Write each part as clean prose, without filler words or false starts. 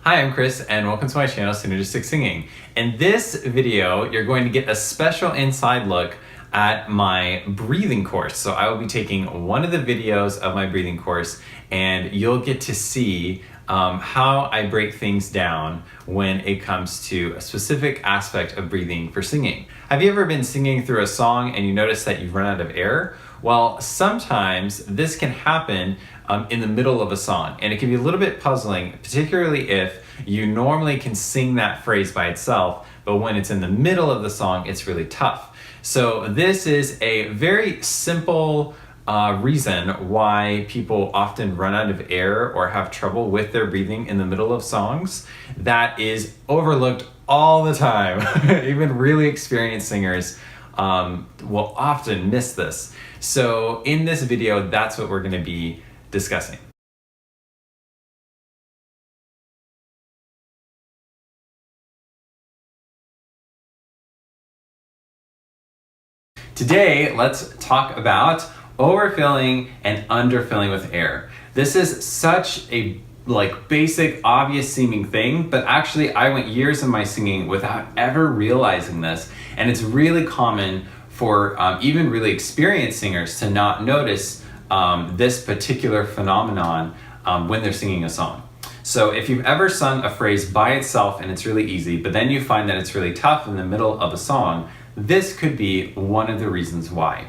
Hi, I'm Chris and welcome to my channel, Synergistic Singing. In this video, you're going to get a special inside look at my breathing course. So I will be taking one of the videos of my breathing course and you'll get to see how I break things down when it comes to a specific aspect of breathing for singing. Have you ever been singing through a song and you notice that you've run out of air? Well, sometimes this can happen in the middle of a song, and it can be a little bit puzzling, particularly if you normally can sing that phrase by itself, but when it's in the middle of the song, it's really tough. So this is a very simple reason why people often run out of air or have trouble with their breathing in the middle of songs that is overlooked all the time. Even really experienced singers will often miss this. So in this video, that's what we're going to be discussing. Today, let's talk about overfilling and underfilling with air. This is such a basic, obvious seeming thing, but actually I went years in my singing without ever realizing this. And it's really common for even really experienced singers to not notice this particular phenomenon when they're singing a song. So if you've ever sung a phrase by itself and it's really easy, but then you find that it's really tough in the middle of a song, this could be one of the reasons why.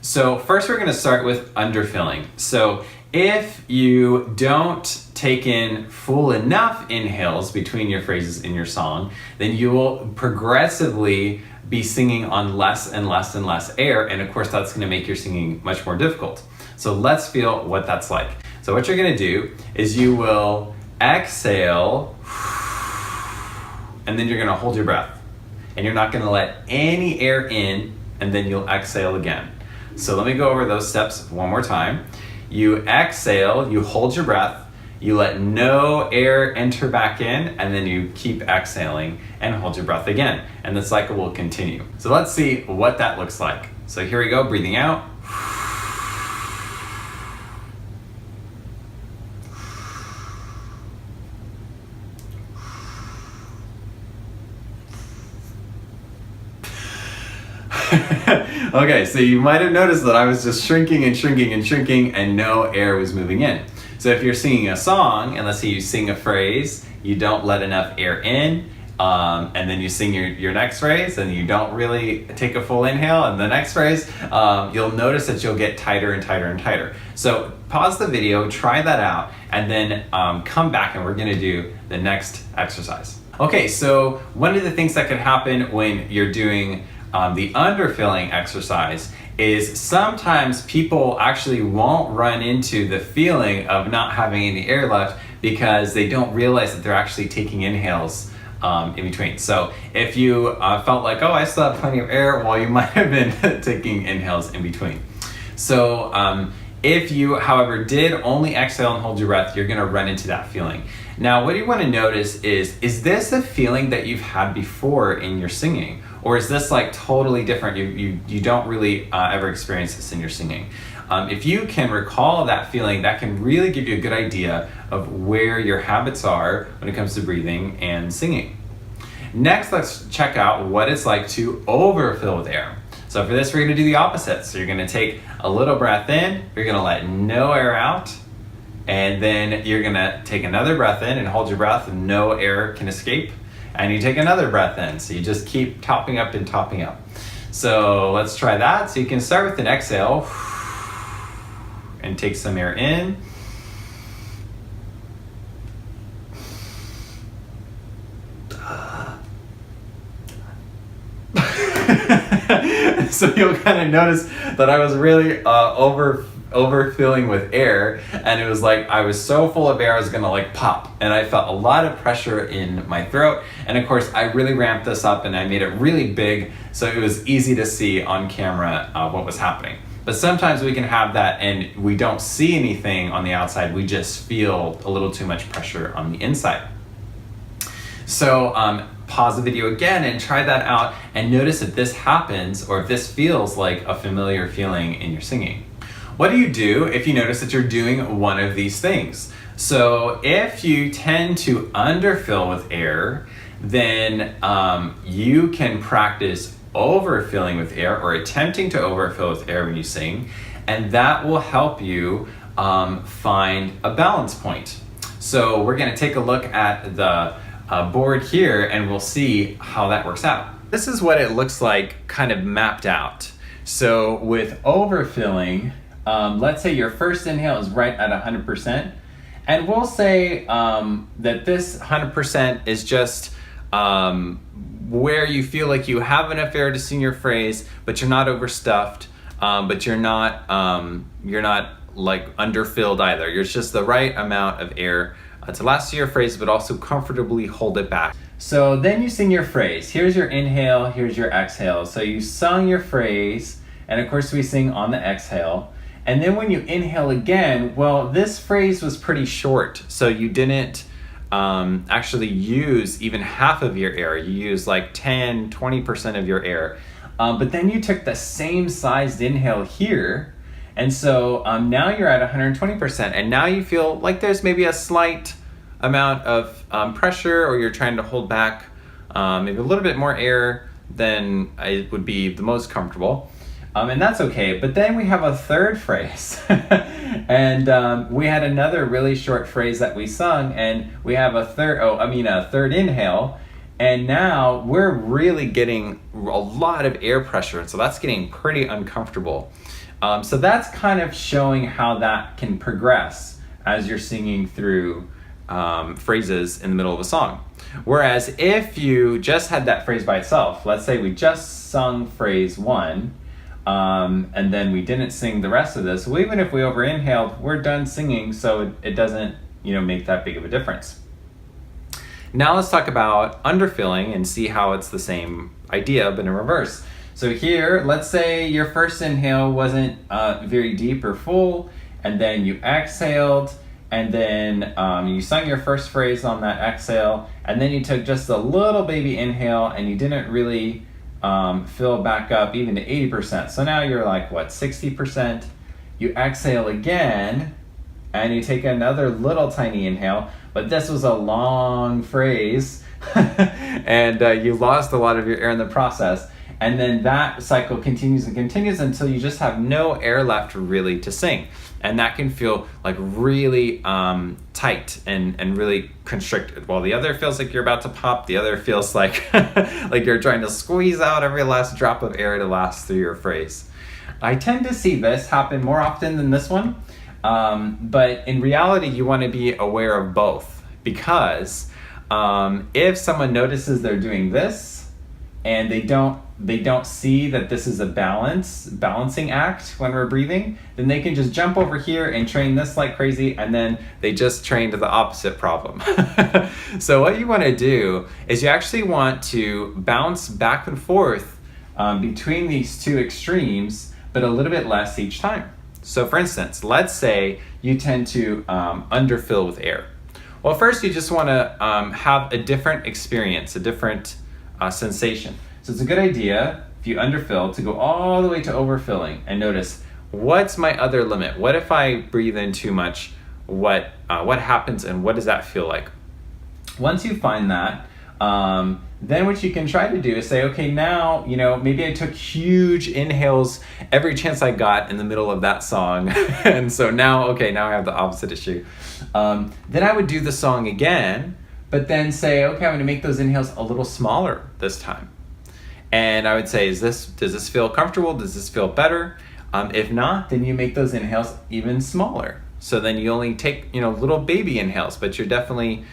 So first we're going to start with underfilling. So if you don't take in full enough inhales between your phrases in your song, then you will progressively be singing on less and less and less air, and of course that's going to make your singing much more difficult. So let's feel what that's like. So what you're going to do is you will exhale, and then you're going to hold your breath. And you're not going to let any air in, and then you'll exhale again. So let me go over those steps one more time. You exhale, you hold your breath, you let no air enter back in, and then you keep exhaling and hold your breath again. And the cycle will continue. So let's see what that looks like. So here we go, breathing out. Okay, so you might have noticed that I was just shrinking and shrinking and shrinking and no air was moving in. So if you're singing a song, and let's say you sing a phrase, you don't let enough air in, and then you sing your next phrase and you don't really take a full inhale, and the next phrase, you'll notice that you'll get tighter and tighter and tighter. So pause the video, try that out, and then come back and we're gonna do the next exercise. Okay, so one of the things that can happen when you're doing the underfilling exercise is sometimes people actually won't run into the feeling of not having any air left because they don't realize that they're actually taking inhales in between. So if you felt like, oh, I still have plenty of air, well, you might have been taking inhales in between. So if you, however, did only exhale and hold your breath, you're gonna run into that feeling. Now, what you wanna notice is this a feeling that you've had before in your singing? Or is this like totally different? You don't really ever experience this in your singing. If you can recall that feeling, that can really give you a good idea of where your habits are when it comes to breathing and singing. Next, let's check out what it's like to overfill with air. So for this, we're gonna do the opposite. So you're gonna take a little breath in, you're gonna let no air out, and then you're gonna take another breath in and hold your breath, and no air can escape. And you take another breath in. So you just keep topping up and topping up. So let's try that. So you can start with an exhale and take some air in. So you'll kind of notice that I was really overfilling with air, and it was like I was so full of air I was gonna like pop, and I felt a lot of pressure in my throat, and of course I really ramped this up and I made it really big so it was easy to see on camera what was happening. But sometimes we can have that and we don't see anything on the outside, we just feel a little too much pressure on the inside. So pause the video again and try that out and notice if this happens or if this feels like a familiar feeling in your singing. What do you do if you notice that you're doing one of these things? So if you tend to underfill with air, then you can practice overfilling with air or attempting to overfill with air when you sing, and that will help you find a balance point. So we're going to take a look at the board here and we'll see how that works out. This is what it looks like kind of mapped out. So with overfilling, let's say your first inhale is right at 100%, and we'll say that this 100% is just where you feel like you have enough air to sing your phrase, but you're not overstuffed, but you're not like underfilled either. You're just the right amount of air to last your phrase, but also comfortably hold it back. So then you sing your phrase. Here's your inhale, here's your exhale. So you sung your phrase, and of course we sing on the exhale. And then when you inhale again, well, this phrase was pretty short, so you didn't actually use even half of your air. You used like 10, 20% of your air. But then you took the same sized inhale here, and so now you're at 120%, and now you feel like there's maybe a slight amount of pressure, or you're trying to hold back maybe a little bit more air than it would be the most comfortable. And that's okay, but then we have a third phrase. And we had another really short phrase that we sung, and we have a third inhale, and now we're really getting a lot of air pressure, and so that's getting pretty uncomfortable. So that's kind of showing how that can progress as you're singing through phrases in the middle of a song. Whereas if you just had that phrase by itself, let's say we just sung phrase 1, and then we didn't sing the rest of this, well, even if we over inhaled, we're done singing, so it doesn't make that big of a difference. Now let's talk about underfilling and see how it's the same idea but in reverse. So here, let's say your first inhale wasn't very deep or full, and then you exhaled, and then you sung your first phrase on that exhale, and then you took just a little baby inhale and you didn't really fill back up even to 80%. So now you're like, 60%? You exhale again, and you take another little tiny inhale, but this was a long phrase, and you lost a lot of your air in the process. And then that cycle continues and continues until you just have no air left really to sing. And that can feel like really tight and really constricted. While the other feels like you're about to pop, the other feels like like you're trying to squeeze out every last drop of air to last through your phrase. I tend to see this happen more often than this one, but in reality you want to be aware of both, because if someone notices they're doing this and they don't see that this is a balancing act when we're breathing, then they can just jump over here and train this like crazy, and then they just trained the opposite problem. So what you want to do is you actually want to bounce back and forth between these two extremes, but a little bit less each time. So for instance, let's say you tend to underfill with air. Well, first you just want to have a different experience, a different sensation. So it's a good idea, if you underfill, to go all the way to overfilling and notice, what's my other limit? What if I breathe in too much? What happens, and what does that feel like? Once you find that, then what you can try to do is say, okay, now, maybe I took huge inhales every chance I got in the middle of that song. And so now I have the opposite issue. Then I would do the song again, but then say, okay, I'm going to make those inhales a little smaller this time. And I would say, does this feel comfortable? Does this feel better? If not, then you make those inhales even smaller. So then you only take, little baby inhales, but you're definitely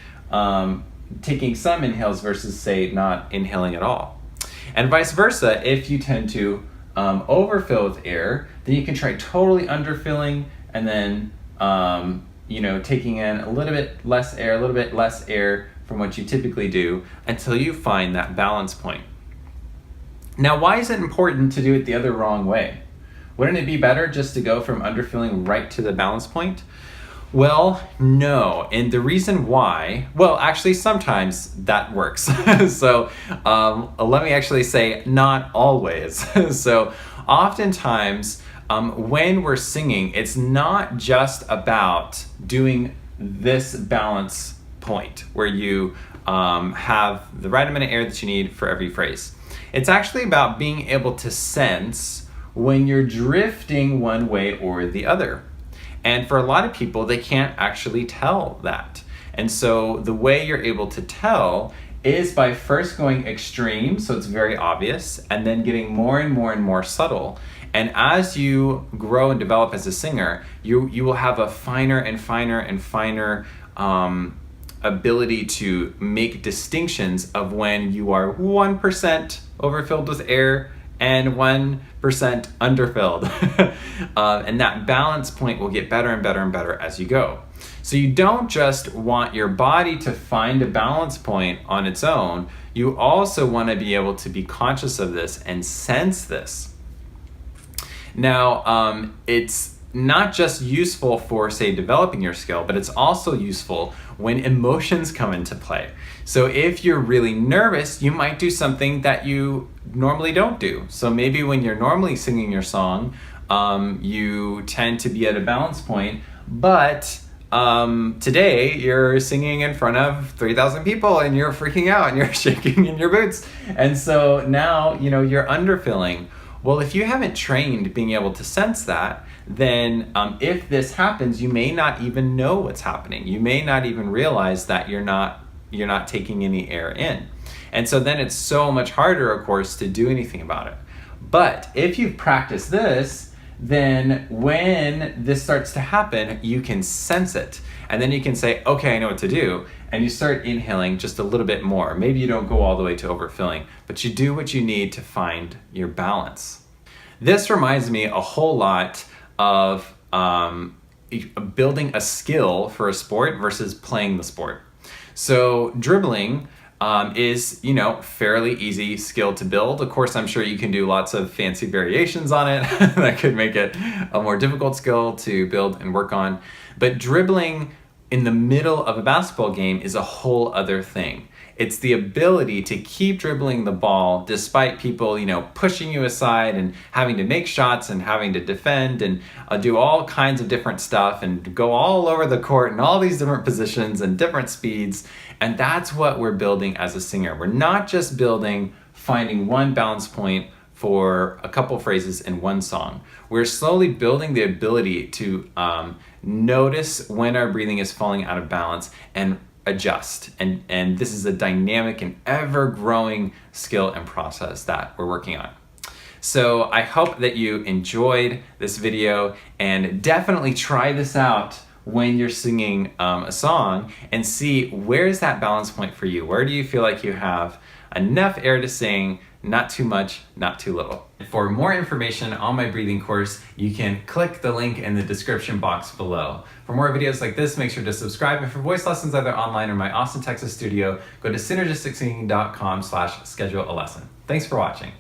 taking some inhales versus, say, not inhaling at all. And vice versa, if you tend to overfill with air, then you can try totally underfilling and then taking in a little bit less air from what you typically do until you find that balance point. Now, why is it important to do it the other wrong way? Wouldn't it be better just to go from underfilling right to the balance point? Well, no. And the reason why, actually sometimes that works. So let me actually say not always. So oftentimes when we're singing, it's not just about doing this balance point where you have the right amount of air that you need for every phrase. It's actually about being able to sense when you're drifting one way or the other. And for a lot of people, they can't actually tell that. And so the way you're able to tell is by first going extreme, so it's very obvious, and then getting more and more and more subtle. And as you grow and develop as a singer, you will have a finer and finer and finer ability to make distinctions of when you are 1% overfilled with air and 1% underfilled. And that balance point will get better and better and better as you go. So you don't just want your body to find a balance point on its own, you also want to be able to be conscious of this and sense this. Now, it's not just useful for, say, developing your skill, but it's also useful when emotions come into play. So if you're really nervous, you might do something that you normally don't do. So maybe when you're normally singing your song, you tend to be at a balance point, but today you're singing in front of 3,000 people and you're freaking out and you're shaking in your boots. And so now, you're underfilling. Well, if you haven't trained being able to sense that, then if this happens, you may not even know what's happening. You may not even realize that you're not taking any air in. And so then it's so much harder, of course, to do anything about it. But if you've practiced this, then when this starts to happen, you can sense it. And then you can say, okay, I know what to do. And you start inhaling just a little bit more. Maybe you don't go all the way to overfilling, but you do what you need to find your balance. This reminds me a whole lot of building a skill for a sport versus playing the sport. So dribbling is, fairly easy skill to build. Of course, I'm sure you can do lots of fancy variations on it that could make it a more difficult skill to build and work on. But dribbling in the middle of a basketball game is a whole other thing. It's the ability to keep dribbling the ball despite people, pushing you aside and having to make shots and having to defend and do all kinds of different stuff and go all over the court in all these different positions and different speeds. And that's what we're building as a singer. We're not just finding one balance point for a couple phrases in one song. We're slowly building the ability to notice when our breathing is falling out of balance and adjust. And this is a dynamic and ever-growing skill and process that we're working on. So I hope that you enjoyed this video, and definitely try this out when you're singing a song and see where's that balance point for you. Where do you feel like you have enough air to sing, not too much, not too little? For more information on my breathing course, you can click the link in the description box below. For more videos like this, make sure to subscribe. And for voice lessons either online or my Austin, Texas studio, go to synergisticsinging.com/schedule a lesson. Thanks for watching.